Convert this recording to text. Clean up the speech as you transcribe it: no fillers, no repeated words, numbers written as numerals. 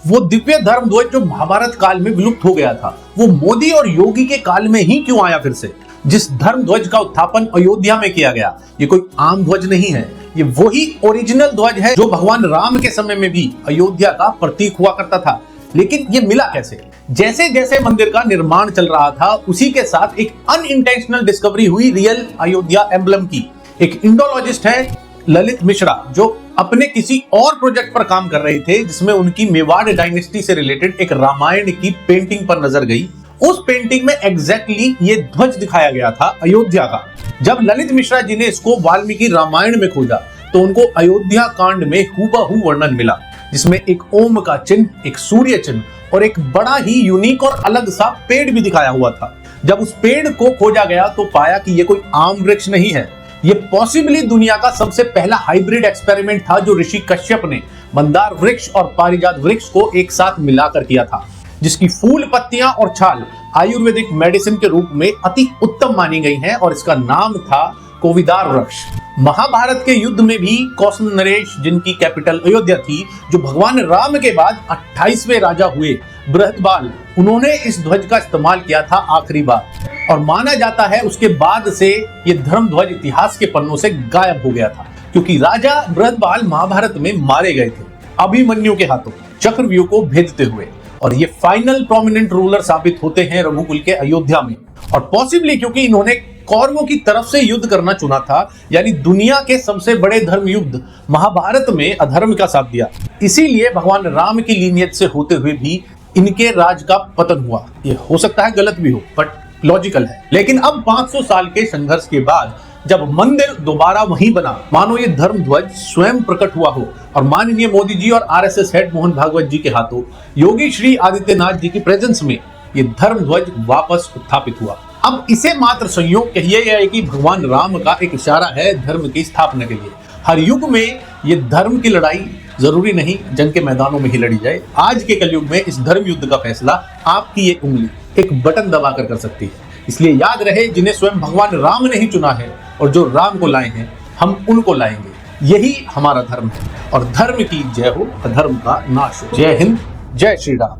वो दिव्य धर्म ध्वज जो महाभारत काल में विलुप्त हो गया था, वो मोदी और योगी के काल में ही क्यों आया फिर से? जिस धर्म ध्वज का उत्थापन अयोध्या में किया गया, ये कोई आम ध्वज नहीं है, ये वही ओरिजिनल ध्वज है जो भगवान राम के समय में भी अयोध्या का प्रतीक हुआ करता था। लेकिन ये मिला कैसे? जैसे जैसे मंदिर का निर्माण चल रहा था, उसी के साथ एक अनइंटेंशनल डिस्कवरी हुई रियल अयोध्या एम्बलम की। एक इंडोलॉजिस्ट है ललित मिश्रा, जो अपने किसी और प्रोजेक्ट पर काम कर रहे थे जिसमें उनकी मेवाड़ डायनेस्टी से रिलेटेड एक रामायण की पेंटिंग पर नजर गई। उस पेंटिंग में एग्जैक्टली ये ध्वज दिखाया गया था अयोध्या का। जब ललित मिश्रा जी ने इसको वाल्मीकि रामायण में खोजा तो उनको अयोध्या कांड में हूबहू वर्णन मिला, जिसमें एक ओम का चिन्ह, एक सूर्य चिन्ह और एक बड़ा ही यूनिक और अलग सा पेड़ भी दिखाया हुआ था। जब उस पेड़ को खोजा गया तो पाया कि ये कोई आम वृक्ष नहीं है, ये पॉसिबली दुनिया का सबसे पहला हाइब्रिड एक्सपेरिमेंट था जो ऋषि कश्यप ने मंदार वृक्ष और पारिजात वृक्ष को एक साथ मिलाकर किया था, जिसकी फूल, पत्तियां और छाल आयुर्वेदिक मेडिसिन के रूप में अति उत्तम मानी गई हैं और इसका नाम था कोविदार वृक्ष। महाभारत के युद्ध में भी कौसम नरेश, जिनकी कैपिटल अयोध्या थी, जो भगवान राम के बाद 28वें राजा हुए, बृहदबाल, उन्होंने इस ध्वज का इस्तेमाल किया था आखिरी बार। और माना जाता है उसके बाद से ये धर्म ध्वज इतिहास के पन्नों से गायब हो गया था, क्योंकि राजा बृहदबाल महाभारत में मारे गए थे अभिमन्यु के हाथों, चक्रव्यूह को भेदते हुए। और ये फाइनल प्रोमिनेंट रूलर साबित होते हैं रघुकुल के अयोध्या में। और पॉसिबली क्योंकि इन्होंने कौरवों की तरफ से युद्ध करना चुना था, यानी दुनिया के सबसे बड़े धर्म युद्ध महाभारत में अधर्म का साथ दिया, इसीलिए भगवान राम की लीनियत से होते हुए भी इनके राज का पतन हुआ। ये हो सकता है गलत भी हो, बट लॉजिकल है। लेकिन अब 500 साल के संघर्ष के बाद जब मंदिर दोबारा वहीं बना, मानो ये धर्म ध्वज स्वयं प्रकट हुआ हो और माननीय मोदी जी और आरएसएस हेड मोहन भागवत जी के हाथों योगी श्री आदित्यनाथ जी की प्रेजेंस में ये धर्म ध्वज वापस उत्थापित हुआ। अब इसे मात्र संयोग कहिए या कि भगवान राम का एक इशारा है धर्म की स्थापना के लिए। हर युग में ये धर्म की लड़ाई जरूरी नहीं जंग के मैदानों में ही लड़ी जाए। आज के कलयुग में इस धर्म युद्ध का फैसला आपकी एक उंगली, एक बटन दबाकर कर सकती है। इसलिए याद रहे, जिन्हें स्वयं भगवान राम ने ही चुना है और जो राम को लाए हैं, हम उनको लाएंगे। यही हमारा धर्म है और धर्म की जय हो, अधर्म का नाश हो। जय हिंद, जय श्री राम।